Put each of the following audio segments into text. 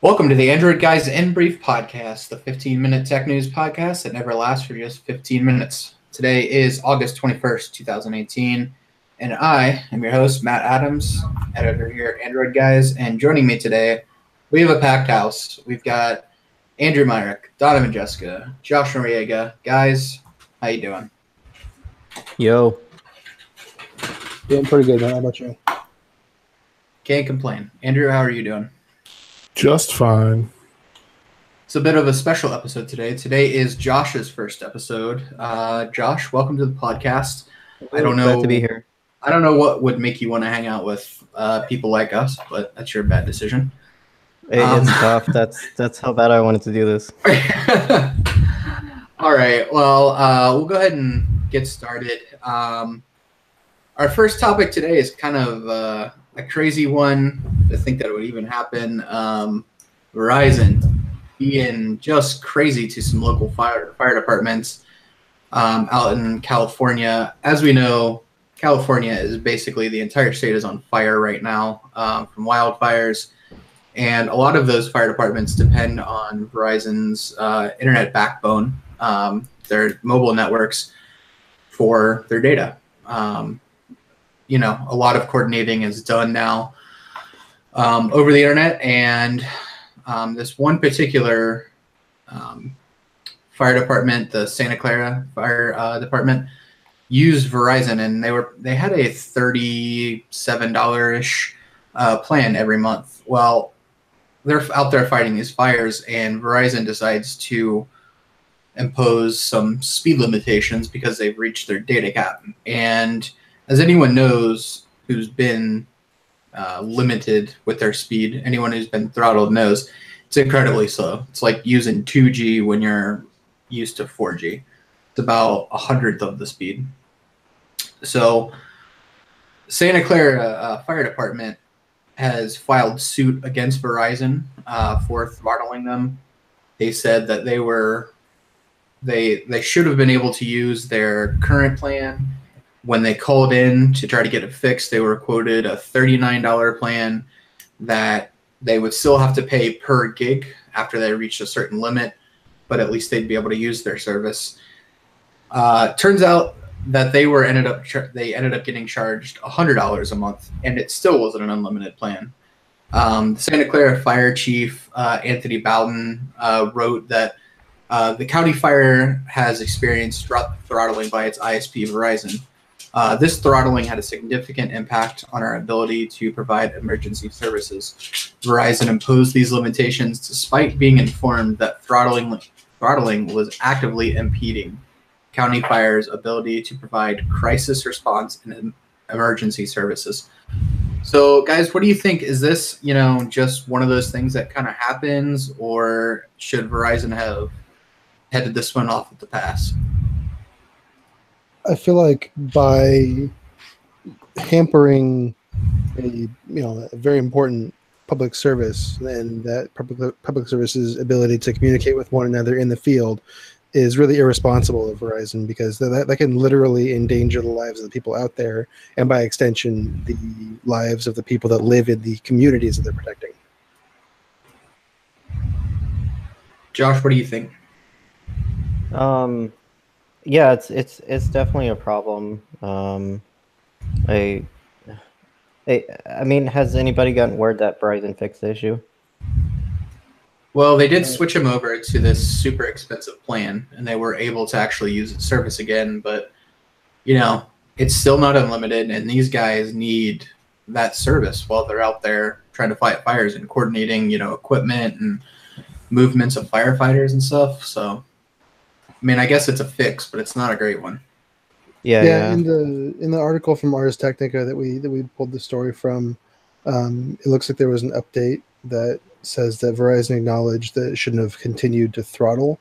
Welcome to the Android Guys in Brief podcast, the 15-minute tech news podcast that never lasts for just 15 minutes. Today is August 21st, 2018, and I am your host, Matt Adams, editor here at Android Guys, and joining me today, we have a packed house. We've got Andrew Myrick, Donovan Jessica, Josh Noriega. Guys, how you doing? Yo. Doing pretty good, man. How about you? Can't complain. Andrew, how are you doing? Just fine. It's a bit of a special episode today. Today is Josh's first episode. Josh, welcome to the podcast. I don't know. Glad to be here. I don't know what would make you want to hang out with people like us, but that's your bad decision. It's tough. That's how bad I wanted to do this. All right. Well, we'll go ahead and get started. Our first topic today is kind of a crazy one to think that it would even happen. Verizon being just crazy to some local fire departments out in California. As we know, California is basically the entire state is on fire right now from wildfires. And a lot of those fire departments depend on Verizon's internet backbone, their mobile networks, for their data. A lot of coordinating is done now over the internet, and this one particular fire department, the Santa Clara Fire Department, used Verizon, and they had a $37-ish plan every month. Well, they're out there fighting these fires, and Verizon decides to impose some speed limitations because they've reached their data cap. And as anyone knows who's been limited with their speed, anyone who's been throttled knows it's incredibly slow. It's like using 2G when you're used to 4G. It's about 1/100th of the speed. So Santa Clara Fire Department has filed suit against Verizon for throttling them. They said that they should have been able to use their current plan. When they called in to try to get it fixed, they were quoted a $39 plan that they would still have to pay per gig after they reached a certain limit, but at least they'd be able to use their service. Turns out that they ended up getting charged $100 a month, and it still wasn't an unlimited plan. The Santa Clara Fire Chief Anthony Bowden wrote that the county fire has experienced throttling by its ISP Verizon. This throttling had a significant impact on our ability to provide emergency services. Verizon imposed these limitations despite being informed that throttling was actively impeding county fire's ability to provide crisis response and emergency services. So, guys, what do you think? Is this, just one of those things that kind of happens, or should Verizon have headed this one off at the pass? I feel like by hampering a very important public service, and that public service's ability to communicate with one another in the field is really irresponsible of Verizon, because that can literally endanger the lives of the people out there, and by extension, the lives of the people that live in the communities that they're protecting. Josh, what do you think? Yeah, it's definitely a problem. I mean, has anybody gotten word that Verizon fixed the issue? Well, they did switch them over to this super expensive plan, and they were able to actually use the service again. But, it's still not unlimited, and these guys need that service while they're out there trying to fight fires and coordinating, equipment and movements of firefighters and stuff. So, I guess it's a fix, but it's not a great one. Yeah. In the article from Ars Technica that we pulled the story from, it looks like there was an update that says that Verizon acknowledged that it shouldn't have continued to throttle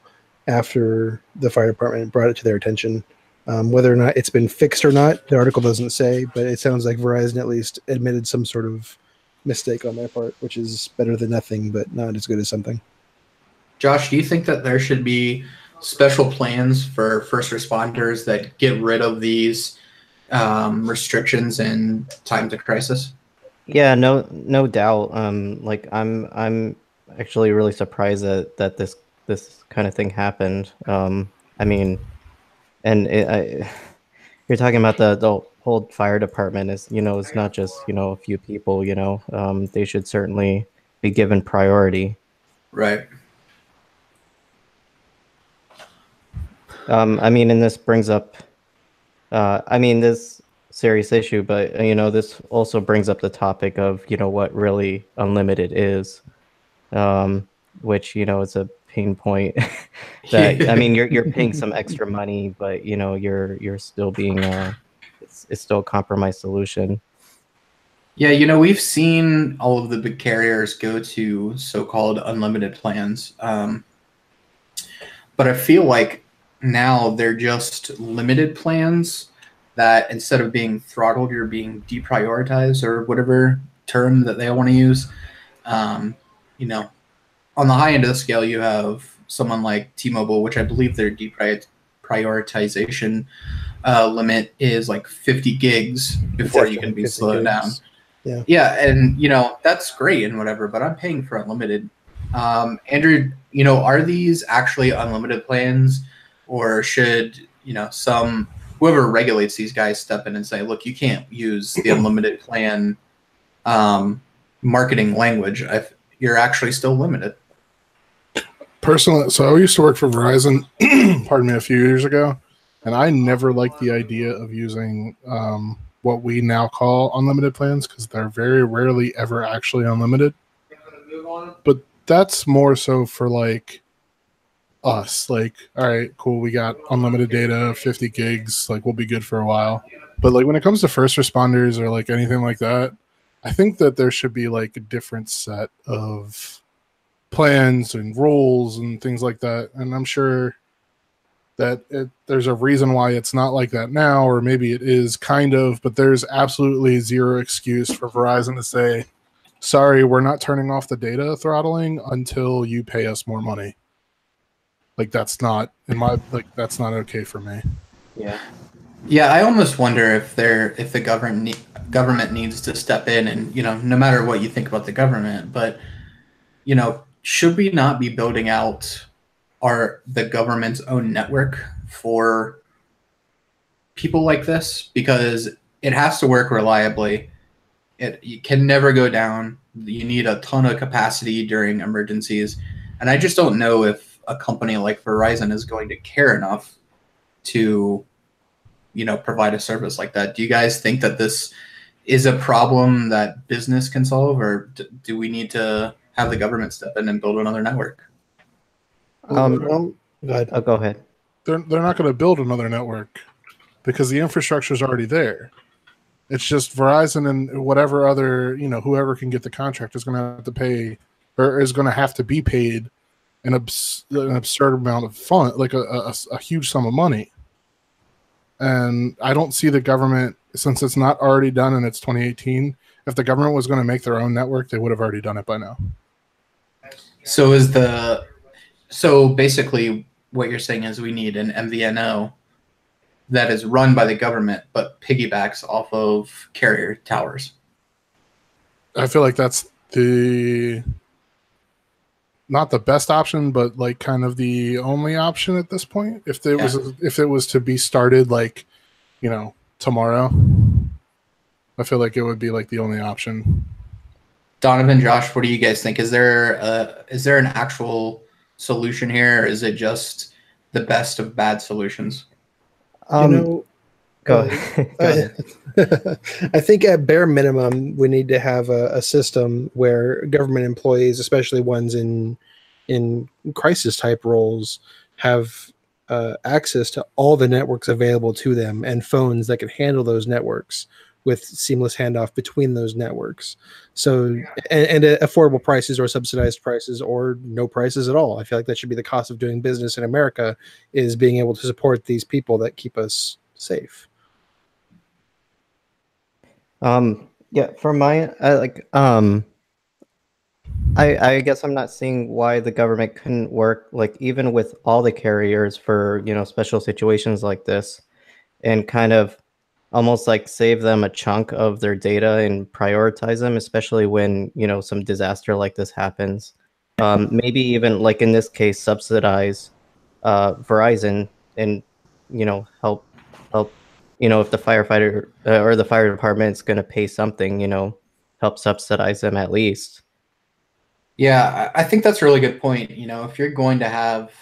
after the fire department brought it to their attention. Whether or not it's been fixed or not, the article doesn't say, but it sounds like Verizon at least admitted some sort of mistake on their part, which is better than nothing, but not as good as something. Josh, do you think that there should be special plans for first responders that get rid of these restrictions in times of crisis? Yeah, no doubt. Like I'm actually really surprised that this kind of thing happened. I mean, and you're talking about the whole fire department is, it's not just, a few people, they should certainly be given priority. Right. I mean, and this brings up, this serious issue, but this also brings up the topic of, what really unlimited is, which, is a pain point that, I mean, you're paying some extra money, but, you're still being, it's still a compromised solution. Yeah, we've seen all of the big carriers go to so-called unlimited plans. But I feel like now they're just limited plans that instead of being throttled, you're being deprioritized or whatever term that they want to use. You know, on the high end of the scale, you have someone like T-Mobile, which I believe their deprioritization limit is like 50 gigs before you can be slowed down. Yeah, and that's great and whatever, but I'm paying for unlimited. Andrew, are these actually unlimited plans, or should whoever regulates these guys step in and say, look, you can't use the unlimited plan marketing language. You're actually still limited. Personally, so I used to work for Verizon, pardon me, a few years ago, and I never liked the idea of using what we now call unlimited plans because they're very rarely ever actually unlimited. But that's more so for like us. Like, all right, cool, we got unlimited data, 50 gigs, like we'll be good for a while. But like when it comes to first responders or like anything like that, I think that there should be like a different set of plans and rules and things like that. And I'm sure that there's a reason why it's not like that now, or maybe it is kind of, but there's absolutely zero excuse for Verizon to say, sorry, we're not turning off the data throttling until you pay us more money. Like that's not that's not okay for me. Yeah, I almost wonder if the government needs to step in and, no matter what you think about the government, but should we not be building out the government's own network for people like this? Because it has to work reliably. You can never go down. You need a ton of capacity during emergencies. And I just don't know if a company like Verizon is going to care enough to, provide a service like that. Do you guys think that this is a problem that business can solve, or do we need to have the government step in and build another network? Go ahead. Go ahead. They're not going to build another network because the infrastructure is already there. It's just Verizon and whatever other, whoever can get the contract is going to have to pay, or is going to have to be paid an absurd amount of fund, like a huge sum of money. And I don't see the government, since it's not already done and it's 2018, if the government was going to make their own network, they would have already done it by now. So basically what you're saying is we need an MVNO that is run by the government but piggybacks off of carrier towers. I feel like that's not the best option, but like kind of the only option at this point. If it was to be started like, tomorrow, I feel like it would be like the only option. Donovan, Josh, what do you guys think? Is there an actual solution here, or is it just the best of bad solutions? Go ahead. I think at bare minimum, we need to have a system where government employees, especially ones in crisis type roles, have access to all the networks available to them and phones that can handle those networks with seamless handoff between those networks. So, and affordable prices or subsidized prices or no prices at all. I feel like that should be the cost of doing business in America, is being able to support these people that keep us safe. For my I guess I'm not seeing why the government couldn't work like even with all the carriers for special situations like this, and kind of almost like save them a chunk of their data and prioritize them, especially when some disaster like this happens. Maybe even like in this case, subsidize Verizon and help if the firefighter or the fire department's going to pay something, help subsidize them at least. Yeah, I think that's a really good point. If you're going to have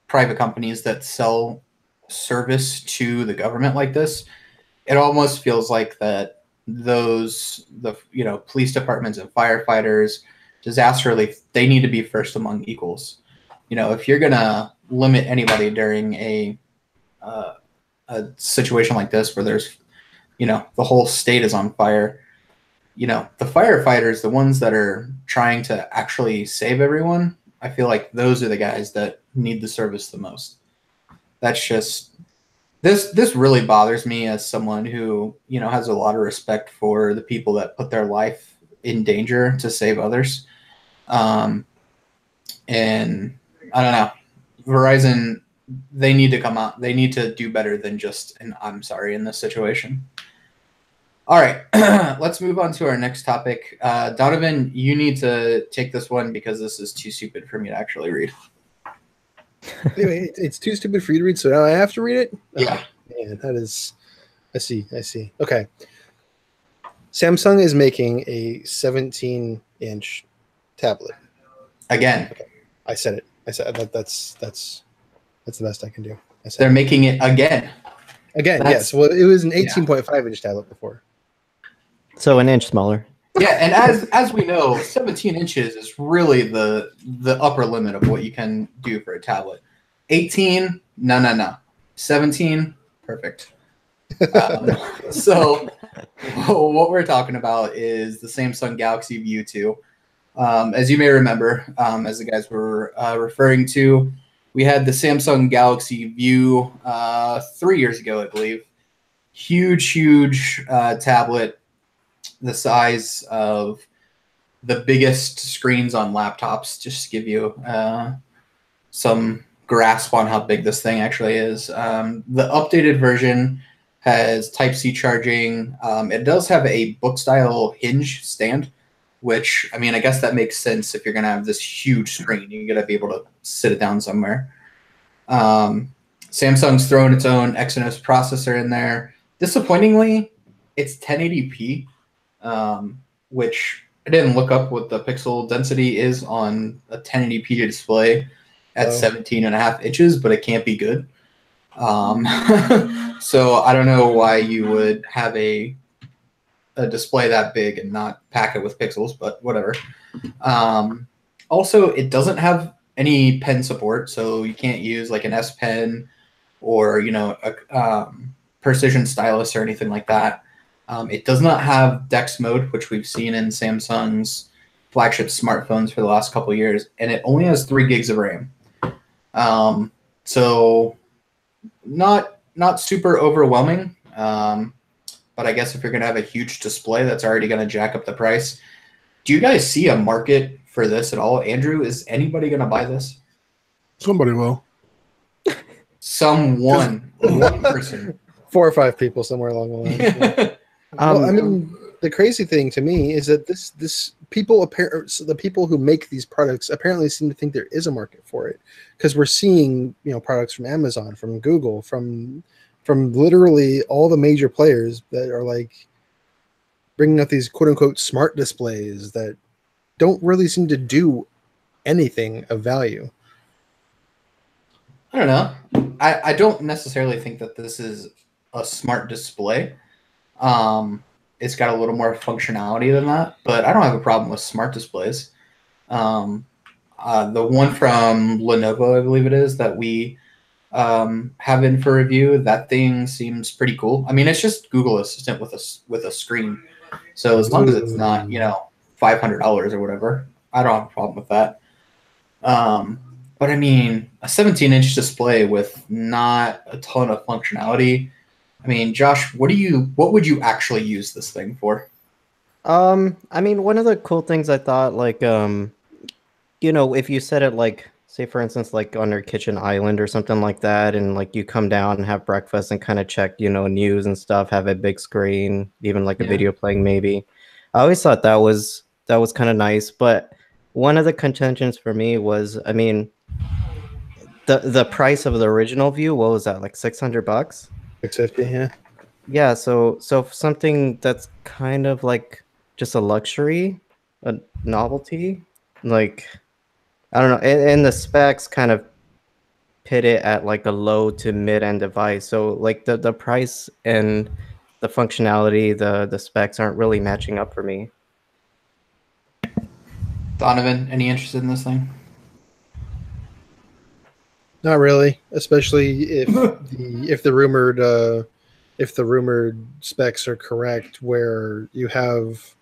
private companies that sell service to the government like this, it almost feels like that the police departments and firefighters, disaster relief, they need to be first among equals. If you're gonna limit anybody during a situation like this where there's the whole state is on fire, the firefighters, the ones that are trying to actually save everyone, I feel like those are the guys that need the service the most. That's just this really bothers me as someone who has a lot of respect for the people that put their life in danger to save others. And I don't know, Verizon, they need to come out. They need to do better than just an I'm sorry in this situation. All right, let's move on to our next topic. Donovan, you need to take this one because this is too stupid for me to actually read. Anyway, it's too stupid for you to read, so now I have to read it? Yeah. Oh, man, that is... I see. Okay. Samsung is making a 17-inch tablet. Again. Okay. I said it. I said that's the best I can do. They're making it again. Again, yes. Well, it was an 18.5-inch tablet before. So an inch smaller. Yeah, and as we know, 17 inches is really the upper limit of what you can do for a tablet. 18, no. 17, perfect. So what we're talking about is the Samsung Galaxy View 2. As you may remember, as the guys were referring to, we had the Samsung Galaxy View 3 years ago, I believe. Huge tablet, the size of the biggest screens on laptops, just to give you some grasp on how big this thing actually is. The updated version has Type-C charging. It does have a book-style hinge stand, which, I mean, I guess that makes sense if you're going to have this huge screen. You're going to be able to sit it down somewhere. Samsung's thrown its own Exynos processor in there. Disappointingly, it's 1080p, which I didn't look up what the pixel density is on a 1080p display at 17.5 inches, but it can't be good. So I don't know why you would have a display that big and not pack it with pixels, but whatever. Also, it doesn't have any pen support, so you can't use like an S Pen or a precision stylus or anything like that. It does not have DeX mode, which we've seen in Samsung's flagship smartphones for the last couple of years, and it only has 3 gigs of RAM. So not super overwhelming, but I guess if you're going to have a huge display, that's already going to jack up the price. Do you guys see a market for this at all? Andrew, is anybody going to buy this? Somebody will. One person. 4 or 5 people somewhere along the line. Yeah. Well, I mean, the crazy thing to me is that the people who make these products apparently seem to think there is a market for it, because we're seeing products from Amazon, from Google, from literally all the major players that are like bringing out these quote unquote smart displays that don't really seem to do anything of value. I don't know. I don't necessarily think that this is a smart display. It's got a little more functionality than that, but I don't have a problem with smart displays. The one from Lenovo, I believe it is, that we have in for review, that thing seems pretty cool. I mean, it's just Google Assistant with a screen. So as long as it's not, $500 or whatever, I don't have a problem with that. But I mean, a 17-inch display with not a ton of functionality. I mean, Josh, what would you actually use this thing for? I mean, one of the cool things I thought, like, if you set it like, say for instance, like on your kitchen island or something like that, and like you come down and have breakfast and kind of check, news and stuff, have a big screen, even like a video playing maybe. I always thought that was kind of nice, but one of the contentions for me was, I mean, the price of the original View, what was that, like $600? 650, yeah. Yeah, so something that's kind of like just a luxury, a novelty, like I don't know, and the specs kind of pit it at like a low to mid-end device. So like the price and the functionality, the specs aren't really matching up for me. Donovan, any interest in this thing? Not really, especially if the rumored specs are correct, where you have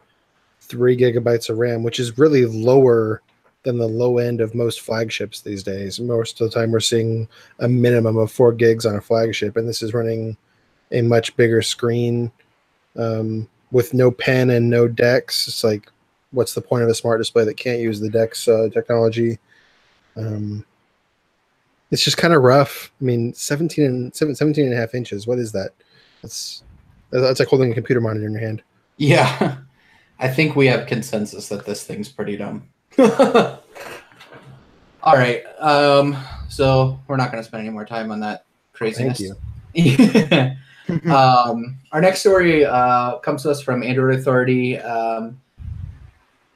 3 GB of RAM, which is really lower than the low end of most flagships these days. Most of the time, we're seeing a minimum of 4 gigs on a flagship, and this is running a much bigger screen with no pen and no DeX. It's like, what's the point of a smart display that can't use the DeX technology? It's just kind of rough. I mean, 17 and a half inches. What is that? That's like holding a computer monitor in your hand. Yeah. I think we have consensus that this thing's pretty dumb. All right. So we're not going to spend any more time on that craziness. Thank you. Our next story comes to us from Android Authority.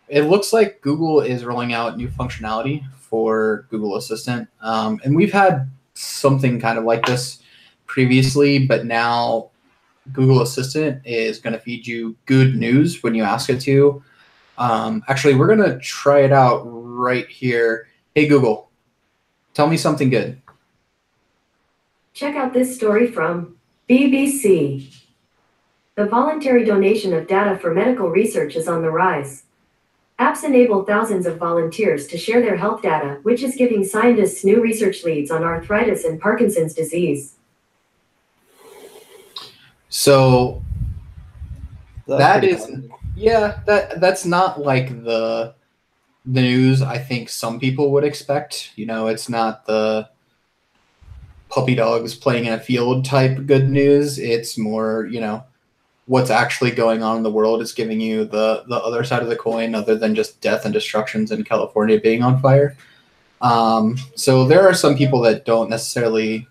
It looks like Google is rolling out new functionality for Google Assistant. And we've had something kind of like this previously, but now Google Assistant is going to feed you good news when you ask it to. Actually, we're going to try it out right here. Hey, Google, tell me something good. Check out this story from BBC. The voluntary donation of data for medical research is on the rise. Apps enable thousands of volunteers to share their health data, which is giving scientists new research leads on arthritis and Parkinson's disease. So that is, yeah, that's not like the news I think some people would expect. You know, it's not the puppy dogs playing in a field type good news. It's more, you know, what's actually going on in the world is giving you the other side of the coin, other than just death and destructions in California being on fire. So there are some people that don't necessarily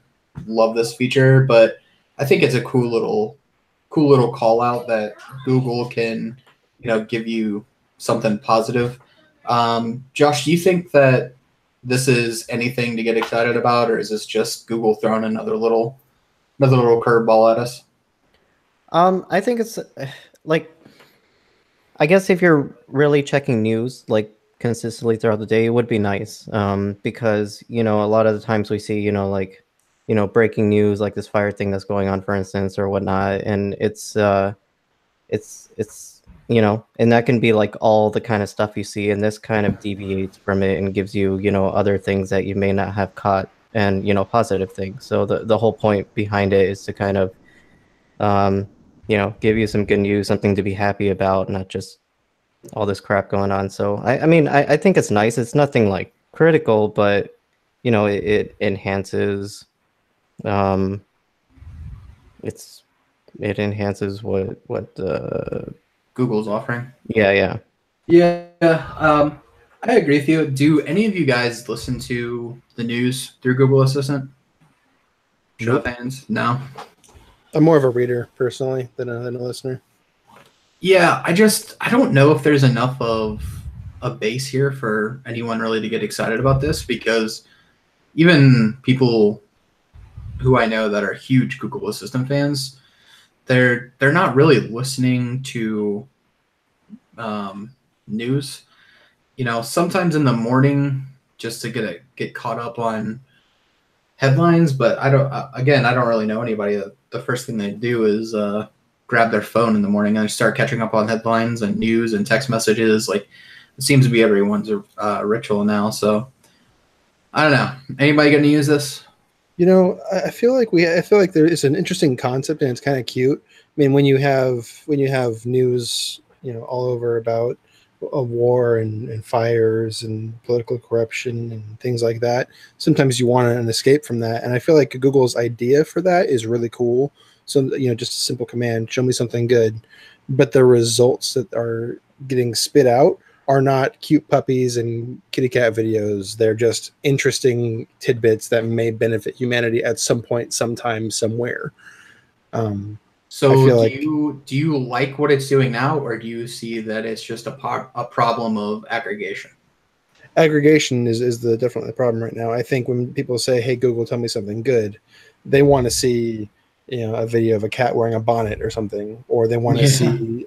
love this feature, but I think it's a cool little call out that Google can, you know, give you something positive. Josh, do you think that this is anything to get excited about, or is this just Google throwing another little curveball at us? I think it's like, I guess if you're really checking news like consistently throughout the day, it would be nice. Because, you know, a lot of the times we see, you know, like, you know, breaking news, like this fire thing that's going on, for instance, or whatnot. And it's, you know, and that can be like all the kind of stuff you see, and this kind of deviates from it and gives you, you know, other things that you may not have caught, and, you know, positive things. So the whole point behind it is to kind of, you know, give you some good news, something to be happy about, not just all this crap going on. So I mean, I think it's nice. It's nothing like critical, but, you know, it enhances, it enhances what Google's offering. Yeah. I agree with you. Do any of you guys listen to the news through Google Assistant? Show of hands? No. I'm more of a reader personally than a listener. Yeah, I don't know if there's enough of a base here for anyone really to get excited about this, because even people who I know that are huge Google Assistant fans, they're not really listening to news. You know, sometimes in the morning just to get caught up on headlines, but I don't really know anybody that the first thing they do is grab their phone in the morning and start catching up on headlines and news and text messages. Like, it seems to be everyone's ritual now. So I don't know. Anybody going to use this? You know, I feel like there is an interesting concept, and it's kind of cute. I mean, when you have news, you know, all over about a war and fires and political corruption and things like that, sometimes you want an escape from that. And I feel like Google's idea for that is really cool. So, you know, just a simple command, show me something good. But the results that are getting spit out are not cute puppies and kitty cat videos. They're just interesting tidbits that may benefit humanity at some point, sometime, somewhere. So I feel do you like what it's doing now, or do you see that it's just a problem of aggregation? Aggregation is definitely the problem right now. I think when people say, "Hey Google, tell me something good," they want to see, a video of a cat wearing a bonnet or something, or they want to see,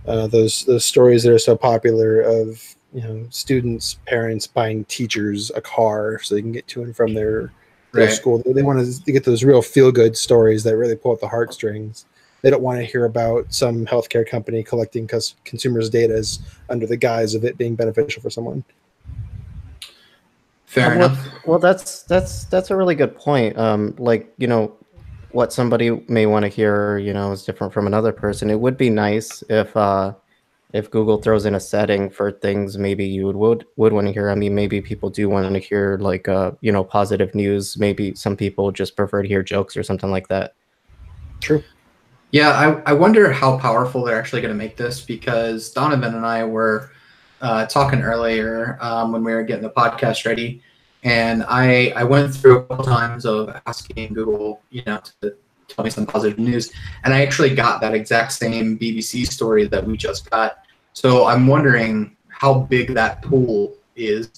those stories that are so popular of students, parents buying teachers a car so they can get to and from their school. They want to get those real feel good stories that really pull at the heartstrings. They don't want to hear about some healthcare company collecting consumers' data under the guise of it being beneficial for someone. Fair enough. Well, that's a really good point. What somebody may want to hear, is different from another person. It would be nice if Google throws in a setting for things maybe you would want to hear. I mean, maybe people do want to hear positive news. Maybe some people just prefer to hear jokes or something like that. True. Yeah, I wonder how powerful they're actually going to make this, because Donovan and I were talking earlier when we were getting the podcast ready, and I went through a couple times of asking Google, to tell me some positive news, and I actually got that exact same BBC story that we just got. So I'm wondering how big that pool is,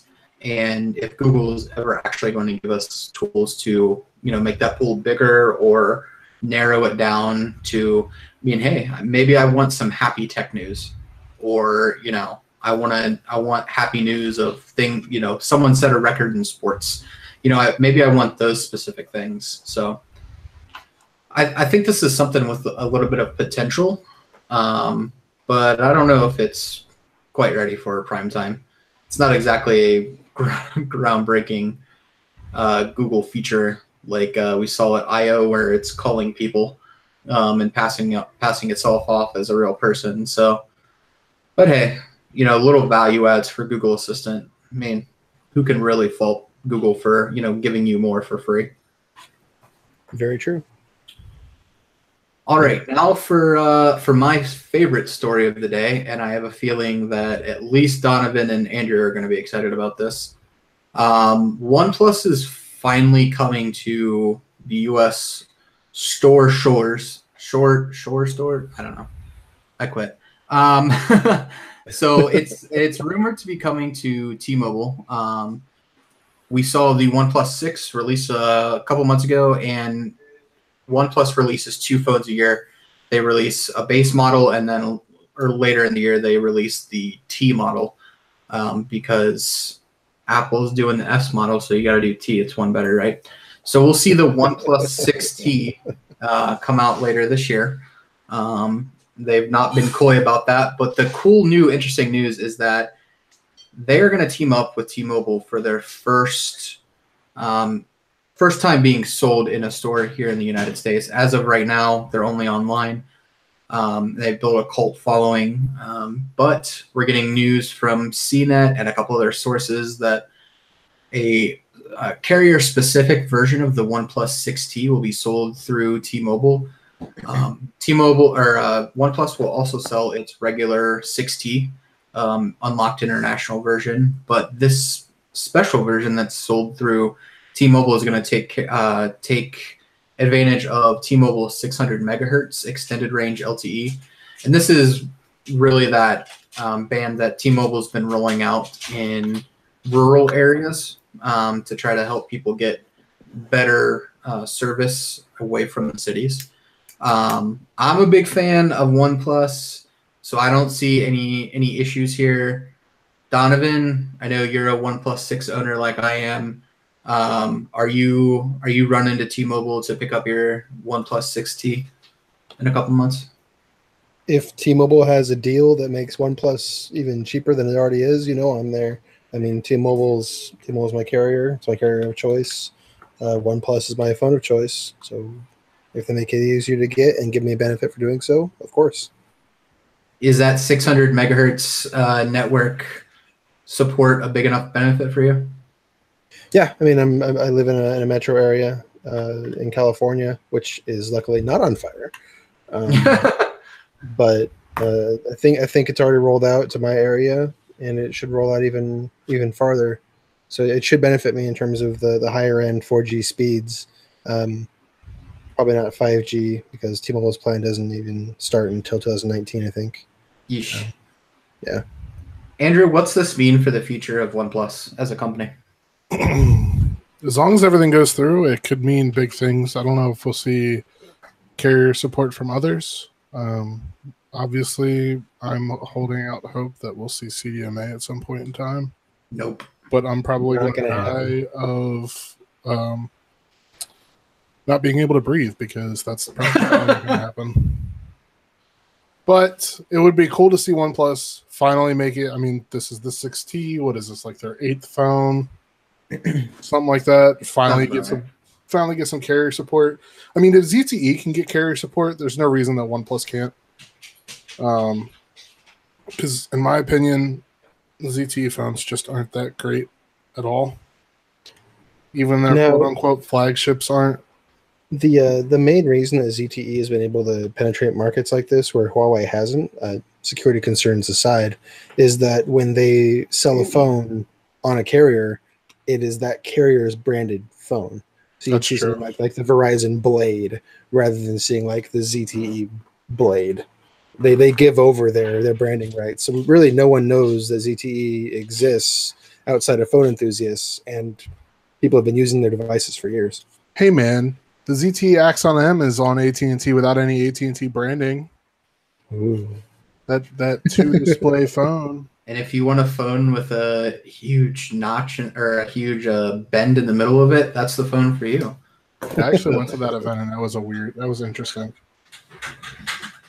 and if Google is ever actually going to give us tools to, make that pool bigger or narrow it down to hey, maybe I want some happy tech news, or I want happy news of someone set a record in sports, maybe I want those specific things. So I think this is something with a little bit of potential, but I don't know if it's quite ready for prime time. It's not exactly a groundbreaking Google feature like we saw at I/O, where it's calling people and passing itself off as a real person. So, but hey, little value adds for Google Assistant. I mean, who can really fault Google for giving you more for free? Very true. All right, now for my favorite story of the day, and I have a feeling that at least Donovan and Andrew are going to be excited about this. OnePlus is finally coming to the U.S. store. I don't know. I quit. So it's rumored to be coming to T-Mobile. We saw the OnePlus 6 release a couple months ago, and OnePlus releases 2 phones a year. They release a base model, and then later in the year they release the T model, because Apple's doing the S model, so you got to do T. It's one better, right? So we'll see the OnePlus 6T come out later this year. They've not been coy about that, but the cool new interesting news is that they're going to team up with T-Mobile for their first time being sold in a store here in the United States. As of right now, they're only online. They've built a cult following, but we're getting news from CNET and a couple other sources that a carrier-specific version of the OnePlus 6T will be sold through T-Mobile. T-Mobile or OnePlus will also sell its regular 6T unlocked international version, but this special version that's sold through T-Mobile is going to take advantage of T-Mobile's 600 megahertz extended range LTE, and this is really that band that T-Mobile's been rolling out in rural areas to try to help people get better service away from the cities. I'm a big fan of OnePlus, so I don't see any issues here. Donovan, I know you're a OnePlus 6 owner like I am. Are you running to T-Mobile to pick up your OnePlus 6T in a couple months? If T-Mobile has a deal that makes OnePlus even cheaper than it already is, I'm there. I mean, T-Mobile's my carrier. It's my carrier of choice. OnePlus is my phone of choice. So if they make it easier to get and give me a benefit for doing so, of course. Is that 600 megahertz network support a big enough benefit for you? Yeah, I mean, I live in a metro area in California, which is luckily not on fire. But I think it's already rolled out to my area, and it should roll out even farther. So it should benefit me in terms of the higher end 4G speeds. Probably not 5G because T-Mobile's plan doesn't even start until 2019, I think. Yeesh. Yeah. Andrew, what's this mean for the future of OnePlus as a company? As long as everything goes through, it could mean big things. I don't know if we'll see carrier support from others. Obviously, I'm holding out hope that we'll see CDMA at some point in time. Nope. But I'm probably Not going to gonna die of not being able to breathe, because that's probably not going to happen. But it would be cool to see OnePlus finally make it. I mean, this is the 6T. What is this, like their 8th phone? Something like that. Finally get some carrier support. I mean, if ZTE can get carrier support, there's no reason that OnePlus can't. Because in my opinion, the ZTE phones just aren't that great at all. Even their quote unquote flagships aren't. The main reason that ZTE has been able to penetrate markets like this where Huawei hasn't, security concerns aside, is that when they sell a phone on a carrier, it is that carrier's branded phone. So you see something like the Verizon Blade rather than seeing like the ZTE Blade. They give over their branding rights. So really no one knows that ZTE exists outside of phone enthusiasts, and people have been using their devices for years. Hey man, the ZTE Axon M is on AT&T without any AT&T branding. Ooh. That 2-display phone. And if you want a phone with a huge notch or a huge bend in the middle of it, that's the phone for you. I actually went to that event, and that was interesting.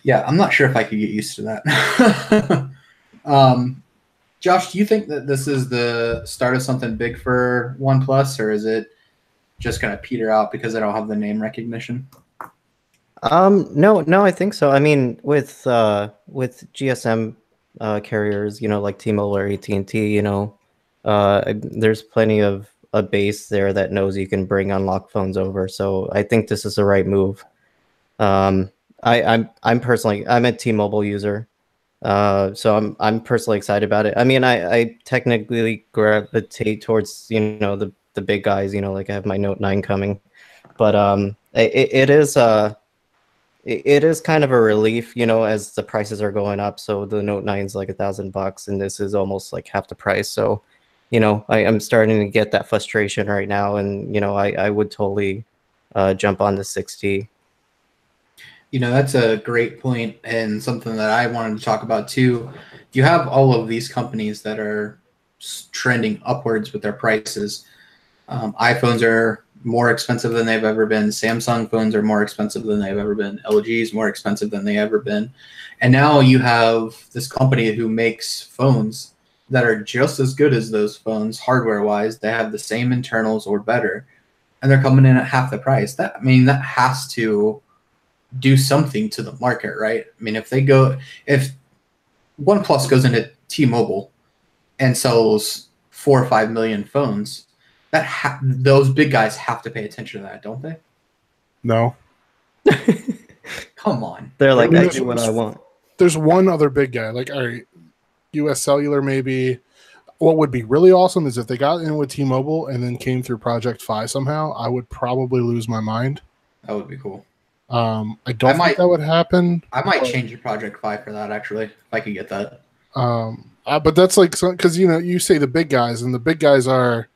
Yeah, I'm not sure if I could get used to that. Josh, do you think that this is the start of something big for OnePlus, or is it just going to peter out because they don't have the name recognition? No, I think so. I mean, with GSM carriers, like T-Mobile or AT&T, there's plenty of a base there that knows you can bring unlocked phones over. So I think this is the right move. I'm personally, I'm a T-Mobile user, so I'm personally excited about it. I mean, I technically gravitate towards the big guys. Like I have my Note 9 coming, but it is kind of a relief, as the prices are going up. So the Note 9 is like $1,000, and this is almost like half the price. So, I'm starting to get that frustration right now, and I would totally jump on the 6T. That's a great point, and something that I wanted to talk about too. You have all of these companies that are trending upwards with their prices. iPhones are more expensive than they've ever been. Samsung phones are more expensive than they've ever been. LG is more expensive than they've ever been. And now you have this company who makes phones that are just as good as those phones hardware-wise. They have the same internals or better, and they're coming in at half the price. That has to do something to the market, right? I mean, if OnePlus goes into T-Mobile and sells 4 or 5 million phones, those big guys have to pay attention to that, don't they? No. Come on. They're like, I do what I want. There's one other big guy, like, all right, US Cellular maybe. What would be really awesome is if they got in with T-Mobile and then came through Project Fi somehow. I would probably lose my mind. That would be cool. I don't think that would happen. I might change the Project Fi for that, actually, if I could get that. But that's like, because you say the big guys, and the big guys are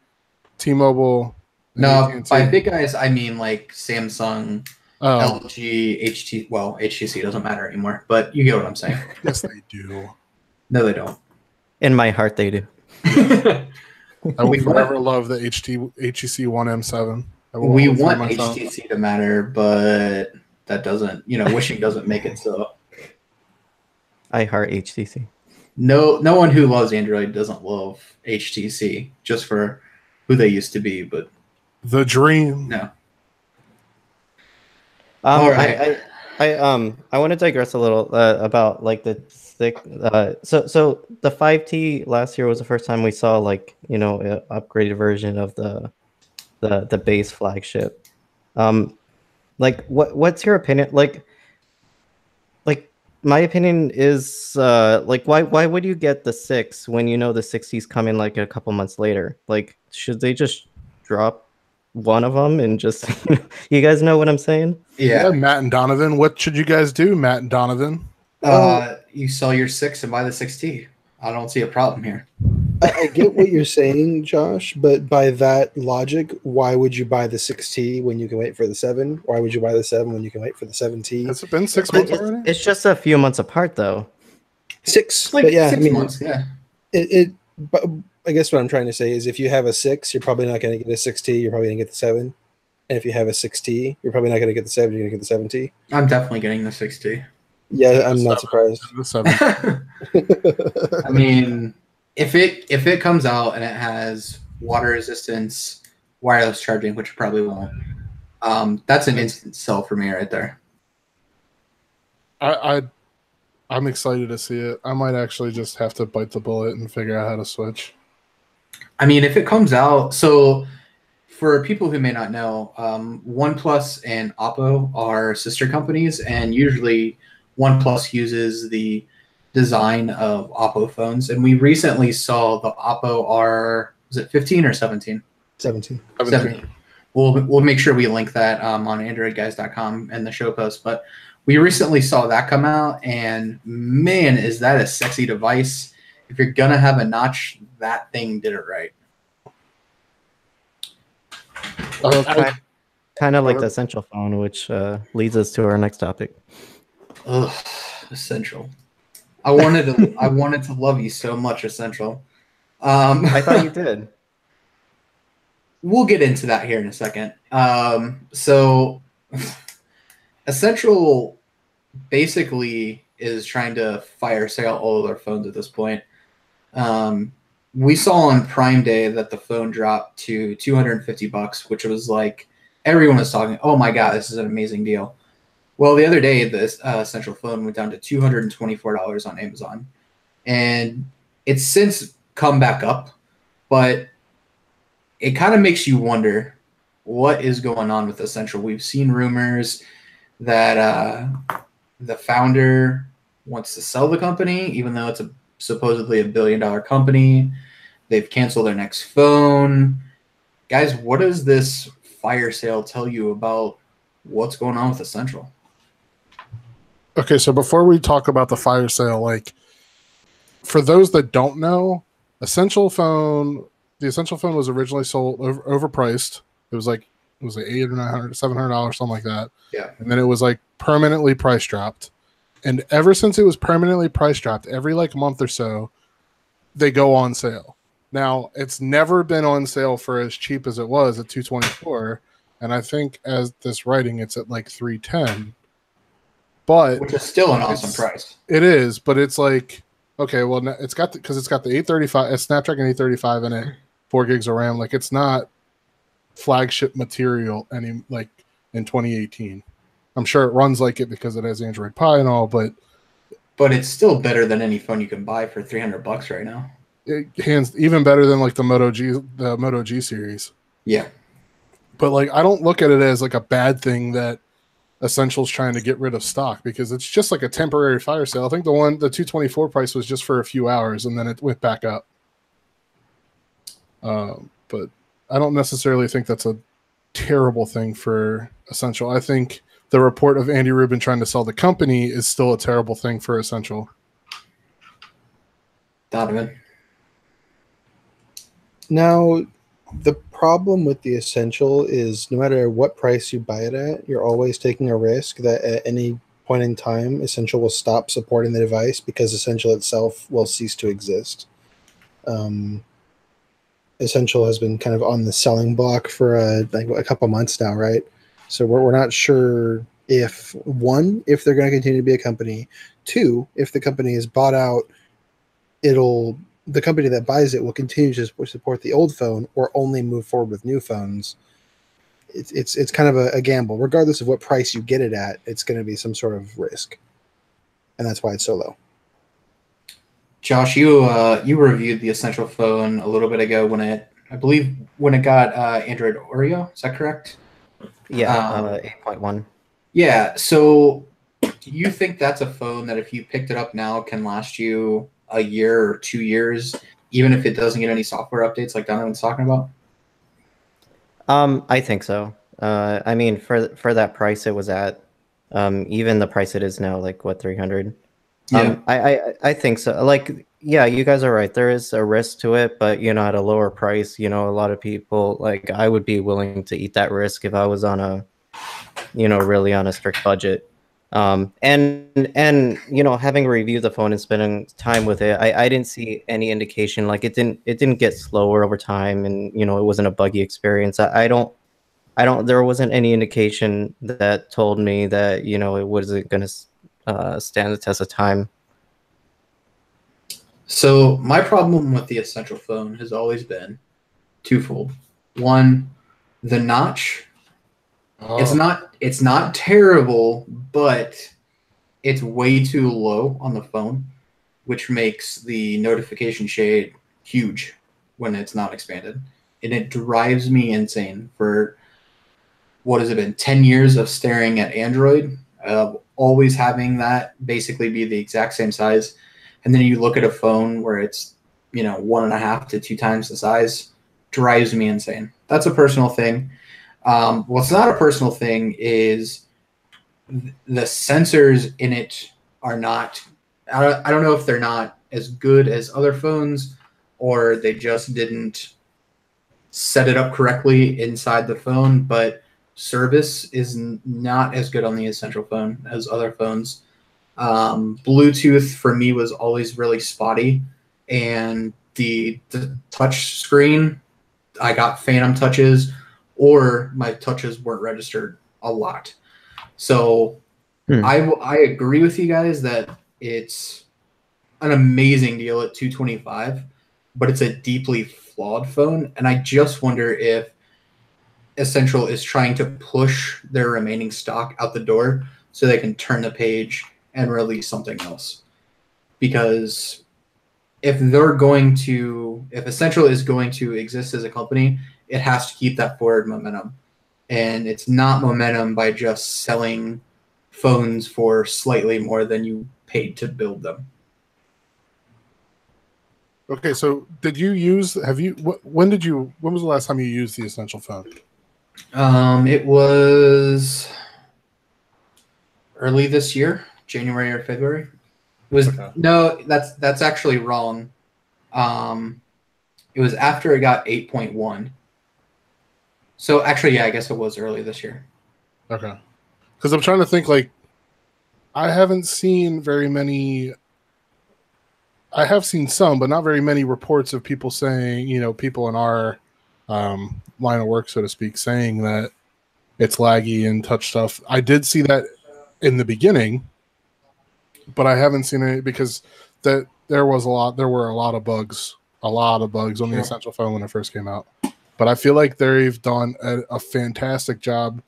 T-Mobile. No, AT&T. by big guys, I mean like Samsung, LG, HTC. Well, HTC doesn't matter anymore, but you get what I'm saying. Yes, they do. No, they don't. In my heart, they do. I will forever love the HTC One M7. We want HTC to matter, but that doesn't, wishing doesn't make it so. I heart HTC. No one who loves Android doesn't love HTC just for who they used to be, but the dream. No. All right. I want to digress a little about like the thick. So the 5T last year was the first time we saw an upgraded version of the base flagship. Like what's your opinion? Like my opinion is like why would you get the 6 when you know the 60's coming like a couple months later? Like, should they just drop one of them and just you guys know what I'm saying? Yeah, Matt and Donovan. What should you guys do, Matt and Donovan? You sell your 6 and buy the 6T. I don't see a problem here. I get what you're saying, Josh, but by that logic, why would you buy the 6T when you can wait for the 7? Why would you buy the 7 when you can wait for the 7T? Has it been 6 months already? It's just a few months apart, though. 6, Like but yeah, 6 I mean, months, yeah. But I guess what I'm trying to say is, if you have a 6, you're probably not going to get a 6T. You're probably going to get the 7. And if you have a 6T, you're probably not going to get the 7. You're going to get the 7T. I'm definitely getting the 6T. Yeah, I'm not surprised. The 7. I mean, if it comes out and it has water resistance, wireless charging, which it probably won't, that's an instant sell for me right there. I'm excited to see it. I might actually just have to bite the bullet and figure out how to switch. I mean, if it comes out, so for people who may not know, OnePlus and Oppo are sister companies, and usually OnePlus uses the design of Oppo phones. And we recently saw the Oppo R, was it 15 or 17? 17. 17. We'll make sure we link that on AndroidGuys.com and the show post. But we recently saw that come out, and man, is that a sexy device. If you're going to have a notch, that thing did it right. Kind of like the Essential phone, which leads us to our next topic. Ugh, Essential. I wanted to love you so much, Essential. I thought you did. We'll get into that here in a second. So Essential basically is trying to fire sale all of their phones at this point. We saw on Prime Day that the phone dropped to $250, which was like everyone was talking, oh my God, this is an amazing deal. Well, the other day, this Essential phone went down to $224 on Amazon. And it's since come back up, but it kind of makes you wonder what is going on with Essential. We've seen rumors that the founder wants to sell the company, even though it's supposedly $1 billion company. They've canceled their next phone. Guys, what does this fire sale tell you about what's going on with Essential? Okay, so before we talk about the fire sale, like, for those that don't know, the Essential phone was originally sold overpriced. It was like $800 or $900, $700, something like that. Yeah. And then it was like permanently price dropped. And ever since it was permanently price dropped, every like month or so, they go on sale. Now, it's never been on sale for as cheap as it was at $224, and I think as this writing, it's at like $310. But which is still an awesome price. It is, but it's like, okay, well, it's got because it's got the 835, a Snapdragon 835 in it, 4 gigs of RAM. Like, it's not flagship material any like in 2018. I'm sure it runs like it because it has Android Pie and all, but it's still better than any phone you can buy for $300 right now. Hands even better than like the Moto G series. Yeah, but like I don't look at it as like a bad thing that Essential's trying to get rid of stock, because it's just like a temporary fire sale. I think the 224 price was just for a few hours and then it went back up. But I don't necessarily think that's a terrible thing for Essential. I think the report of Andy Rubin trying to sell the company is still a terrible thing for Essential. Donovan. Now, the problem with the Essential is no matter what price you buy it at, you're always taking a risk that at any point in time, Essential will stop supporting the device because Essential itself will cease to exist. Essential has been kind of on the selling block for a couple months now, right? So we're not sure if, one, if they're going to continue to be a company, two, if the company is bought out, the company that buys it will continue to support the old phone or only move forward with new phones. It's kind of a gamble. Regardless of what price you get it at, it's going to be some sort of risk. And that's why it's so low. Josh, you reviewed the Essential phone a little bit ago when it got Android Oreo. Is that correct? Yeah, 8.1. Yeah. So Do you think that's a phone that if you picked it up now can last you a year or 2 years, even if it doesn't get any software updates like Donovan's talking about? I think so. I mean, for that price it was at, even the price it is now, like what, 300. Yeah. I think so. Like, yeah, you guys are right. There is a risk to it, but at a lower price, a lot of people, like, I would be willing to eat that risk if I was on a, really on a strict budget. And having reviewed the phone and spending time with it, I didn't see any indication, like it didn't get slower over time, and it wasn't a buggy experience. I don't there wasn't any indication that told me that it wasn't going to stand the test of time. So my problem with the Essential phone has always been twofold. One, the notch. It's not terrible, but it's way too low on the phone, which makes the notification shade huge when it's not expanded. And it drives me insane. For what has it been, 10 years of staring at Android, always having that basically be the exact same size. And then you look at a phone where it's 1.5 to 2 times the size, drives me insane. That's a personal thing. What's not a personal thing is the sensors in it are not, I don't know if they're not as good as other phones, or they just didn't set it up correctly inside the phone, but service is not as good on the Essential phone as other phones. Bluetooth for me was always really spotty, and the touch screen, I got phantom touches, or my touches weren't registered a lot. So I agree with you guys that it's an amazing deal at $225, but it's a deeply flawed phone, and I just wonder if Essential is trying to push their remaining stock out the door so they can turn the page and release something else. Because if Essential is going to exist as a company, it has to keep that forward momentum. And it's not momentum by just selling phones for slightly more than you paid to build them. Okay, so when was the last time you used the Essential phone? It was early this year, January or February. No, that's actually wrong. It was after it got 8.1. So actually, yeah, I guess it was early this year. Okay. Because I'm trying to think, like, I haven't seen very many. I have seen some, but not very many reports of people saying, people in our line of work, so to speak, saying that it's laggy and touch stuff. I did see that in the beginning, but I haven't seen it because there were a lot of bugs on the Essential phone when it first came out. But I feel like they've done a fantastic job,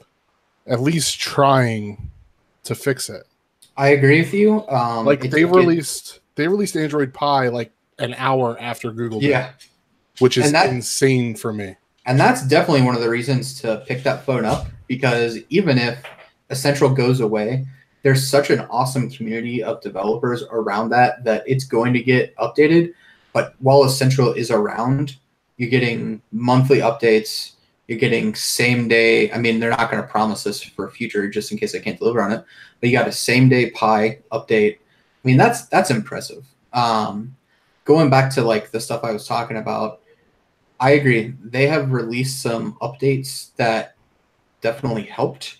at least trying to fix it. I agree with you. They released Android Pie like an hour after Google did, which is insane for me. And that's definitely one of the reasons to pick that phone up, because even if Essential goes away, there's such an awesome community of developers around that it's going to get updated. But while Essential is around, you're getting monthly updates. You're getting same day. I mean, they're not going to promise this for future just in case they can't deliver on it. But you got a same day Pi update. I mean, that's impressive. Going back to like the stuff I was talking about, I agree. They have released some updates that definitely helped,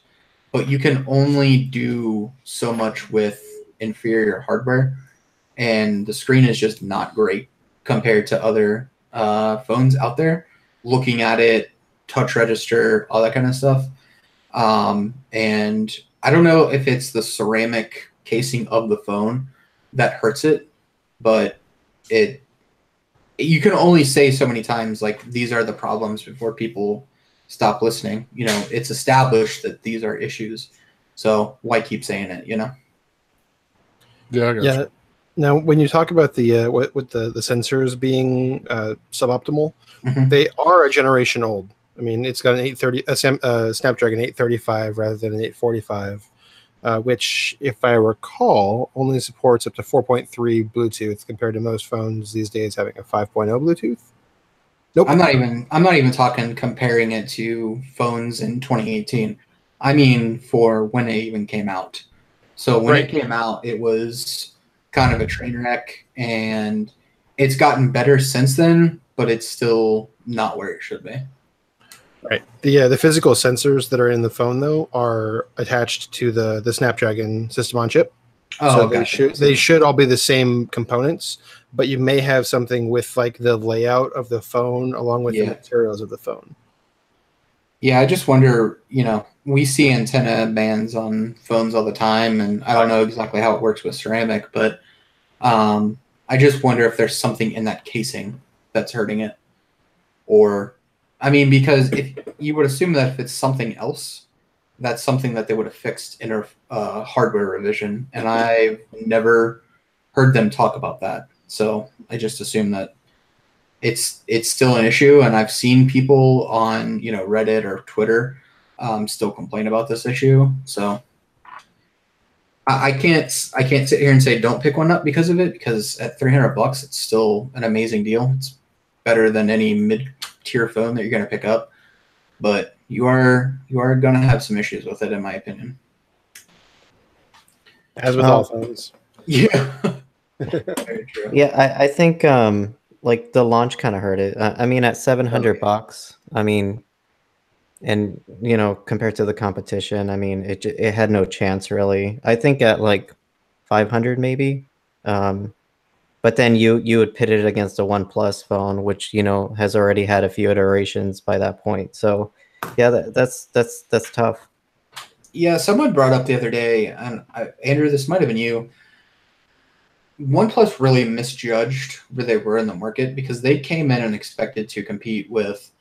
but you can only do so much with inferior hardware, and the screen is just not great compared to other phones out there. Looking at it, touch register, all that kind of stuff. And I don't know if it's the ceramic casing of the phone that hurts it, but you can only say so many times, like, these are the problems before people stop listening. It's established that these are issues. So why keep saying it, Yeah, I got you. Now, when you talk about the with the sensors being suboptimal, they are a generation old. I mean, it's got an 830 Snapdragon 835 rather than an 845. which, if I recall, only supports up to 4.3 Bluetooth compared to most phones these days having a 5.0 Bluetooth. Nope. I'm not even talking comparing it to phones in 2018. I mean for when it even came out. So when it came out, it was kind of a train wreck, and it's gotten better since then, but it's still not where it should be. Right. The physical sensors that are in the phone though are attached to the Snapdragon system on chip. Oh, so they should all be the same components, but you may have something with like the layout of the phone along with the materials of the phone. Yeah, I just wonder, we see antenna bands on phones all the time, and I don't know exactly how it works with ceramic, but I just wonder if there's something in that casing that's hurting it. Or, because if you would assume that if it's something else, that's something that they would have fixed in a hardware revision, and I've never heard them talk about that. So I just assume that it's still an issue, and I've seen people on Reddit or Twitter still complain about this issue. So I can't sit here and say don't pick one up because of it, because at $300 it's still an amazing deal. It's better than any mid-tier phone that you're going to pick up, but you are going to have some issues with it, in my opinion. As with all phones. Yeah. Very true. Yeah, I think like the launch kind of hurt it. At $700, and compared to the competition, it had no chance really. I think at like 500 maybe, but then you would pit it against a OnePlus phone, which has already had a few iterations by that point. So yeah, that's tough. Yeah, someone brought up the other day, and Andrew, this might have been you. OnePlus really misjudged where they were in the market, because they came in and expected to compete with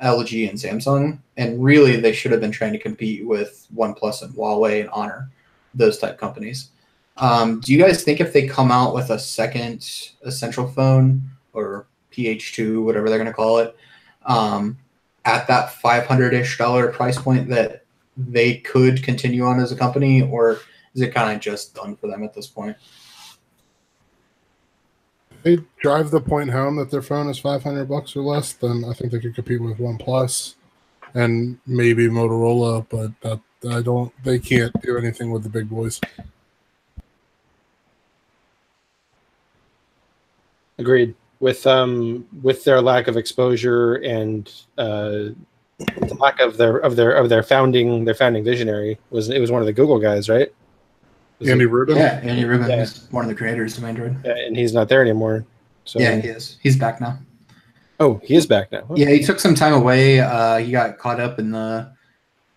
LG and Samsung, and really they should have been trying to compete with OnePlus and Huawei and Honor, those type companies. Do you guys think if they come out with a second essential phone, or PH2, whatever they're going to call it, at that $500-ish price point, that they could continue on as a company, or is it kind of just done for them at this point? They drive the point home that their phone is $500 or less, then I think they could compete with OnePlus and maybe Motorola, but they can't do anything with the big boys. Agreed. With their lack of exposure and the lack of their founding visionary, it was one of the Google guys, right? Andy Rubin? Yeah, Andy Rubin is one of the creators of Android. Yeah, and he's not there anymore. So yeah, he is. He's back now. Oh, he is back now. Huh? Yeah, he took some time away. He got caught up in the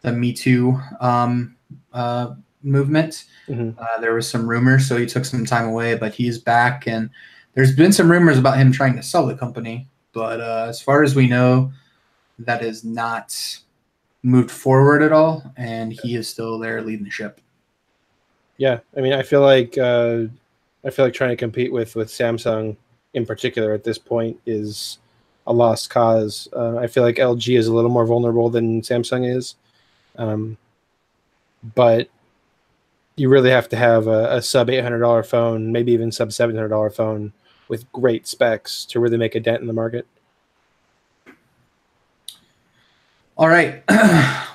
Me Too movement. Mm-hmm. There was some rumors, so he took some time away, but he's back, and there's been some rumors about him trying to sell the company, but as far as we know, that is not moved forward at all, and he is still there leading the ship. Yeah, I feel like trying to compete with Samsung in particular at this point is a lost cause. I feel like LG is a little more vulnerable than Samsung is, but you really have to have a sub $800 phone, maybe even sub $700 phone with great specs to really make a dent in the market. All right.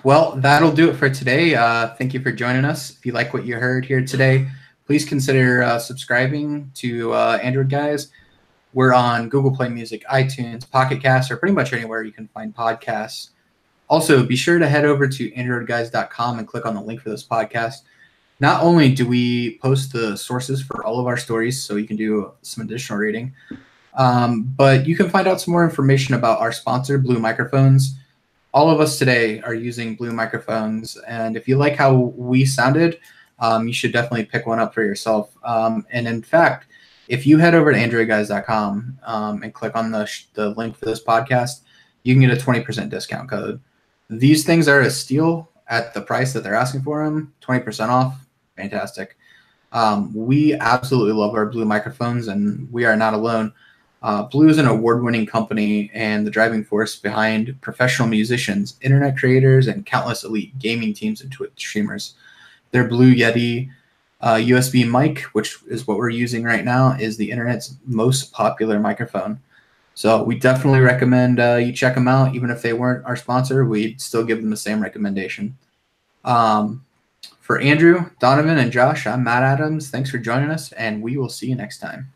Well, that'll do it for today. Thank you for joining us. If you like what you heard here today, please consider subscribing to Android Guys. We're on Google Play Music, iTunes, Pocket Casts, or pretty much anywhere you can find podcasts. Also, be sure to head over to AndroidGuys.com and click on the link for this podcast. Not only do we post the sources for all of our stories, so you can do some additional reading, but you can find out some more information about our sponsor, Blue Microphones. All of us today are using Blue microphones, and if you like how we sounded, you should definitely pick one up for yourself. And in fact, if you head over to AndroidGuys.com and click on the link for this podcast, you can get a 20% discount code. These things are a steal at the price that they're asking for them. 20% off, fantastic. We absolutely love our Blue microphones, and we are not alone. Blue is an award-winning company and the driving force behind professional musicians, internet creators, and countless elite gaming teams and Twitch streamers. Their Blue Yeti USB mic, which is what we're using right now, is the internet's most popular microphone. So we definitely recommend you check them out. Even if they weren't our sponsor, we'd still give them the same recommendation. For Andrew, Donovan, and Josh, I'm Matt Adams. Thanks for joining us, and we will see you next time.